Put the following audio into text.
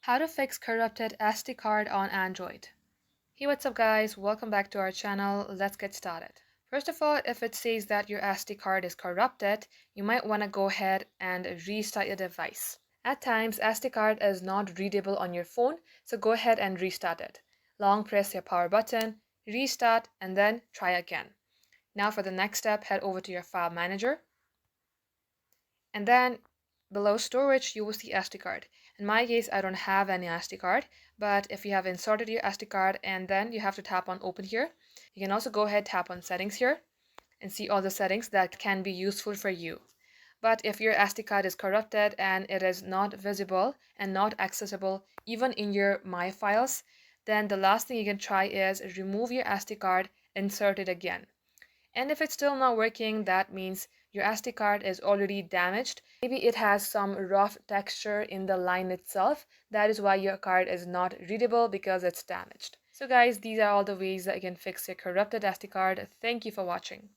How to fix corrupted SD card on Android. Hey, what's up guys? Welcome back to our channel. Let's get started. First of all, if it says that your SD card is corrupted, you might want to go ahead and restart your device. At times, SD card is not readable on your phone, so go ahead and restart it. Long press your power button, restart, and then try again. Now for the next step, head over to your file manager. And then below storage, you will see SD card. In my case, I don't have any SD card, but if you have inserted your SD card and then you have to tap on open here, you can also go ahead, tap on settings here and see all the settings that can be useful for you. But if your SD card is corrupted and it is not visible and not accessible even in your My Files, then the last thing you can try is remove your SD card, insert it again. And if it's still not working, that means your SD card is already damaged. Maybe it has some rough texture in the line itself. That is why your card is not readable, because it's damaged. So guys, these are all the ways that you can fix your corrupted SD card. Thank you for watching.